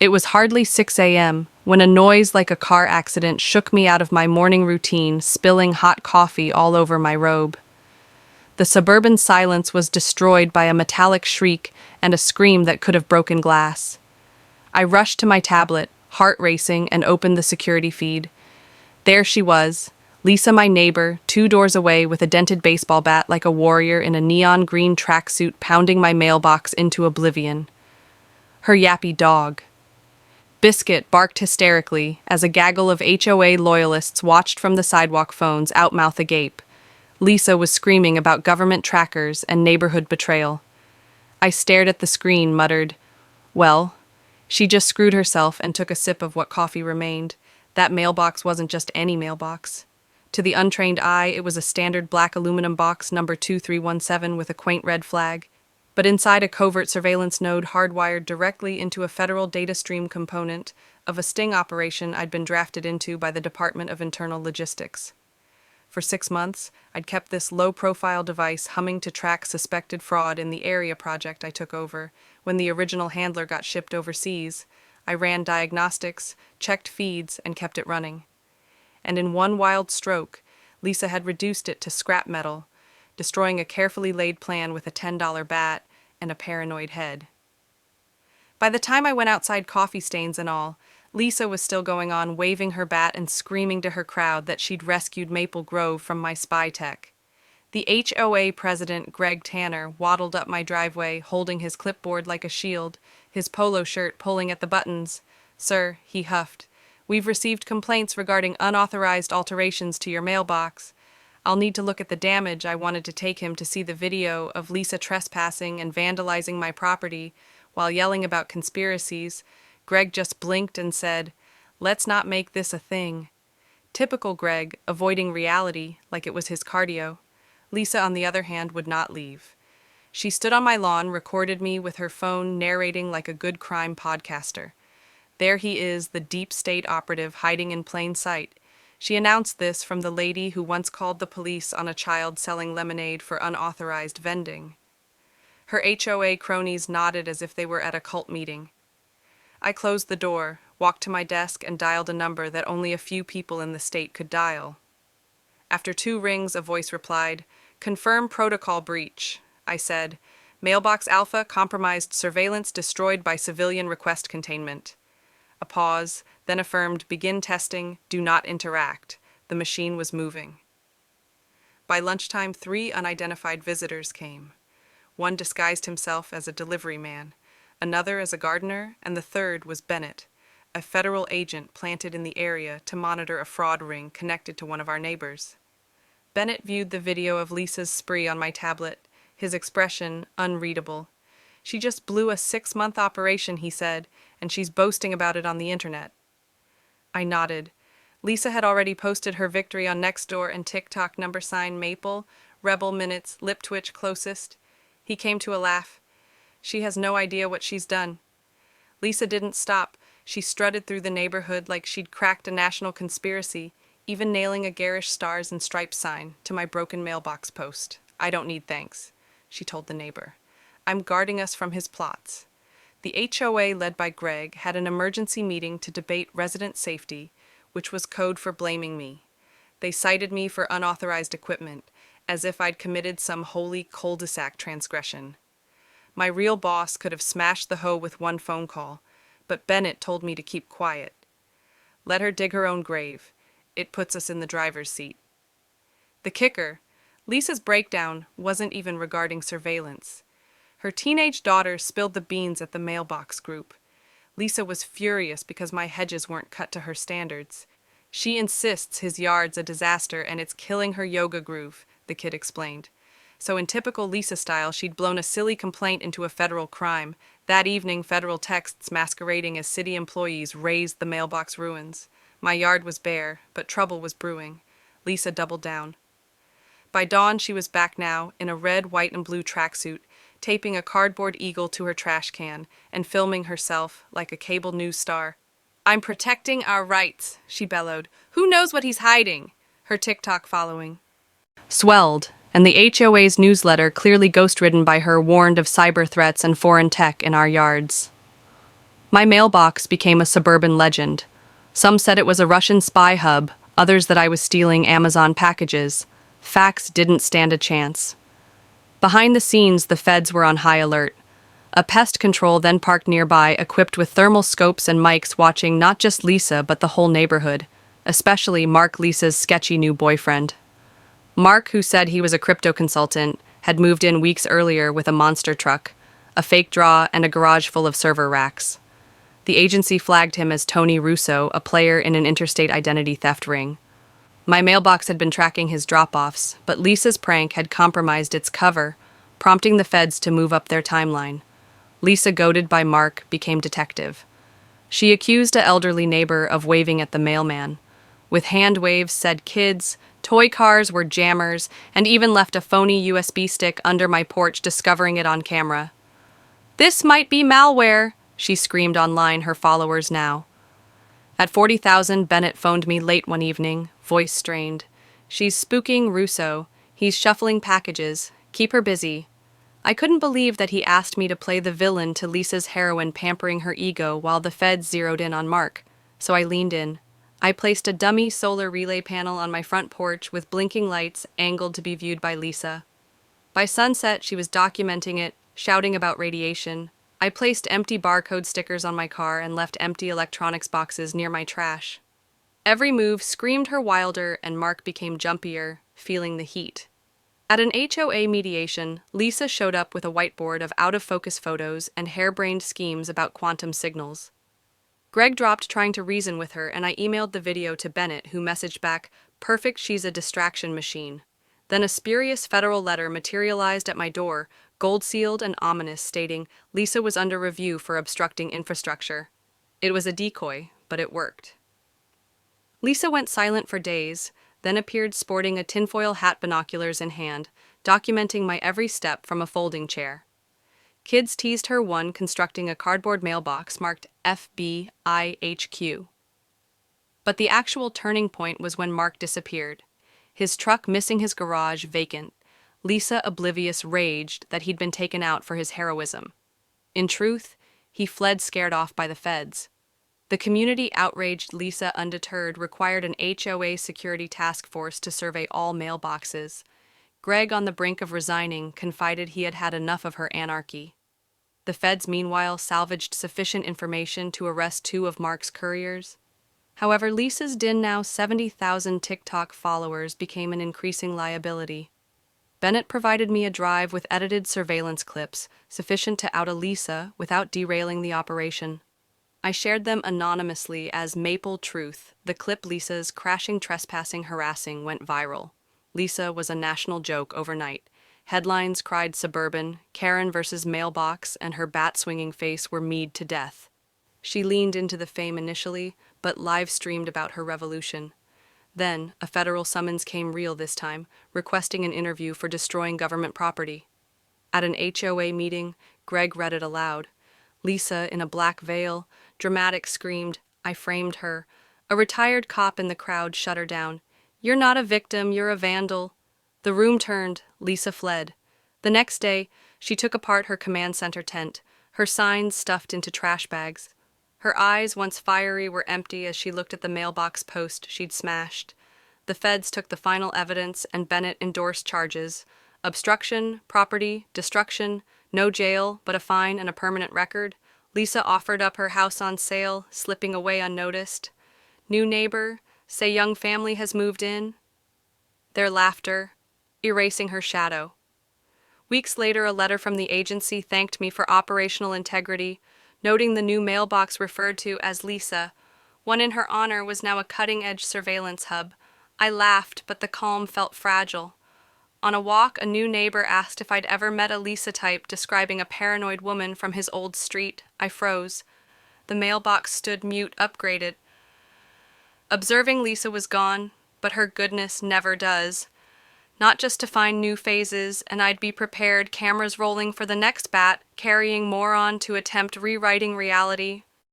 It was hardly 6 a.m. when a noise like a car accident shook me out of my morning routine, spilling hot coffee all over my robe. The suburban silence was destroyed by a metallic shriek and a scream that could have broken glass. I rushed to my tablet, heart racing, and opened the security feed. There she was, Lisa, my neighbor, 2 doors away with a dented baseball bat like a warrior in a neon green tracksuit pounding my mailbox into oblivion. Her yappy dog, Biscuit, barked hysterically as a gaggle of HOA loyalists watched from the sidewalk phones, outmouth agape. Lisa was screaming about government trackers and neighborhood betrayal. I stared at the screen, muttered, "Well, she just screwed herself," and took a sip of what coffee remained. That mailbox wasn't just any mailbox. To the untrained eye, it was a standard black aluminum box number 2317 with a quaint red flag, but inside a covert surveillance node hardwired directly into a federal data stream component of a sting operation I'd been drafted into by the Department of Internal Logistics. For 6 months, I'd kept this low-profile device humming to track suspected fraud in the area project I took over. When the original handler got shipped overseas, I ran diagnostics, checked feeds, and kept it running. And in one wild stroke, Lisa had reduced it to scrap metal, destroying a carefully laid plan with a $10 bat and a paranoid head. By the time I went outside, coffee stains and all, Lisa was still going on, waving her bat and screaming to her crowd that she'd rescued Maple Grove from my spy tech. The HOA president, Greg Tanner, waddled up my driveway, holding his clipboard like a shield, his polo shirt pulling at the buttons. "Sir," he huffed, "we've received complaints regarding unauthorized alterations to your mailbox. I'll need to look at the damage." I wanted to take him to see the video of Lisa trespassing and vandalizing my property while yelling about conspiracies. Greg just blinked and said, "Let's not make this a thing." Typical Greg, avoiding reality like it was his cardio. Lisa, on the other hand, would not leave. She stood on my lawn, recorded me with her phone, narrating like a good crime podcaster. There he is, the deep state operative hiding in plain sight. She announced this from the lady who once called the police on a child selling lemonade for unauthorized vending. Her HOA cronies nodded as if they were at a cult meeting. I closed the door, walked to my desk, and dialed a number that only a few people in the state could dial. After 2 rings, a voice replied, "Confirm protocol breach." I said, "Mailbox Alpha compromised, surveillance destroyed by civilian request containment." A pause, then affirmed, "Begin testing, do not interact." The machine was moving. By lunchtime, 3 unidentified visitors came. One disguised himself as a delivery man, another as a gardener, and the third was Bennett, a federal agent planted in the area to monitor a fraud ring connected to one of our neighbors. Bennett viewed the video of Lisa's spree on my tablet, his expression unreadable. "She just blew a 6-month operation," he said, "and she's boasting about it on the internet." I nodded. Lisa had already posted her victory on Nextdoor and TikTok, #Maple, Rebel Minutes, lip twitch closest. He came to a laugh. "She has no idea what she's done." Lisa didn't stop. She strutted through the neighborhood like she'd cracked a national conspiracy, even nailing a garish stars and stripes sign to my broken mailbox post. "I don't need thanks," she told the neighbor. "I'm guarding us from his plots." The HOA, led by Greg, had an emergency meeting to debate resident safety, which was code for blaming me. They cited me for unauthorized equipment, as if I'd committed some holy cul-de-sac transgression. My real boss could have smashed the hoe with 1 phone call, but Bennett told me to keep quiet. Let her dig her own grave. It puts us in the driver's seat. The kicker, Lisa's breakdown wasn't even regarding surveillance. Her teenage daughter spilled the beans at the mailbox group. Lisa was furious because my hedges weren't cut to her standards. She insists his yard's a disaster and it's killing her yoga groove, the kid explained. So in typical Lisa style, she'd blown a silly complaint into a federal crime. That evening, federal texts masquerading as city employees razed the mailbox ruins. My yard was bare, but trouble was brewing. Lisa doubled down. By dawn, she was back now, in a red, white, and blue tracksuit, taping a cardboard eagle to her trash can and filming herself like a cable news star. "I'm protecting our rights," she bellowed. "Who knows what he's hiding?" Her TikTok following swelled, and the HOA's newsletter, clearly ghost-ridden by her, warned of cyber threats and foreign tech in our yards. My mailbox became a suburban legend. Some said it was a Russian spy hub, others that I was stealing Amazon packages. Facts didn't stand a chance. Behind the scenes, the feds were on high alert. A pest control then parked nearby, equipped with thermal scopes and mics, watching not just Lisa, but the whole neighborhood, especially Mark, Lisa's sketchy new boyfriend. Mark, who said he was a crypto consultant, had moved in weeks earlier with a monster truck, a fake draw, and a garage full of server racks. The agency flagged him as Tony Russo, a player in an interstate identity theft ring. My mailbox had been tracking his drop-offs, but Lisa's prank had compromised its cover, prompting the feds to move up their timeline. Lisa, goaded by Mark, became detective. She accused an elderly neighbor of waving at the mailman. With hand waves, said kids, toy cars were jammers, and even left a phony USB stick under my porch, discovering it on camera. "This might be malware," she screamed online, her followers now. At 40,000, Bennett phoned me late one evening, voice strained. "She's spooking Russo. He's shuffling packages. Keep her busy." I couldn't believe that he asked me to play the villain to Lisa's heroine, pampering her ego while the feds zeroed in on Mark, so I leaned in. I placed a dummy solar relay panel on my front porch with blinking lights angled to be viewed by Lisa. By sunset, she was documenting it, shouting about radiation. I placed empty barcode stickers on my car and left empty electronics boxes near my trash. Every move screamed her wilder, and Mark became jumpier, feeling the heat. At an HOA mediation, Lisa showed up with a whiteboard of out-of-focus photos and harebrained schemes about quantum signals. Greg dropped trying to reason with her, and I emailed the video to Bennett, who messaged back, "Perfect, she's a distraction machine." Then a spurious federal letter materialized at my door, gold-sealed and ominous, stating Lisa was under review for obstructing infrastructure. It was a decoy, but it worked. Lisa went silent for days, then appeared sporting a tinfoil hat, binoculars in hand, documenting my every step from a folding chair. Kids teased her, one constructing a cardboard mailbox marked FBIHQ. But the actual turning point was when Mark disappeared. His truck missing, his garage vacant. Lisa, oblivious, raged that he'd been taken out for his heroism. In truth, he fled, scared off by the feds. The community, outraged, Lisa, undeterred, required an HOA security task force to survey all mailboxes. Greg, on the brink of resigning, confided he had had enough of her anarchy. The feds, meanwhile, salvaged sufficient information to arrest 2 of Mark's couriers. However, Lisa's now 70,000 TikTok followers became an increasing liability. Bennett provided me a drive with edited surveillance clips, sufficient to out a Lisa without derailing the operation. I shared them anonymously as Maple Truth. The clip, Lisa's crashing, trespassing, harassing, went viral. Lisa was a national joke overnight. Headlines cried suburban, Karen versus Mailbox, and her bat-swinging face were mead to death. She leaned into the fame initially, but live-streamed about her revolution. Then, a federal summons came real this time, requesting an interview for destroying government property. At an HOA meeting, Greg read it aloud. Lisa, in a black veil, dramatic, screamed, "I framed her." A retired cop in the crowd shut her down. "You're not a victim, you're a vandal." The room turned, Lisa fled. The next day, she took apart her command center tent, her signs stuffed into trash bags. Her eyes, once fiery, were empty as she looked at the mailbox post she'd smashed. The feds took the final evidence, and Bennett endorsed charges: obstruction, property, destruction, no jail, but a fine and a permanent record. Lisa offered up her house on sale, slipping away unnoticed. New neighbor, say young family has moved in. Their laughter, erasing her shadow. Weeks later, a letter from the agency thanked me for operational integrity, noting the new mailbox referred to as Lisa. One in her honor was now a cutting-edge surveillance hub. I laughed, but the calm felt fragile. On a walk, a new neighbor asked if I'd ever met a Lisa type, describing a paranoid woman from his old street. I froze. The mailbox stood mute, upgraded. Observing Lisa was gone, but her goodness never does. Not just to find new phases, and I'd be prepared, cameras rolling for the next bat, carrying more on to attempt rewriting reality.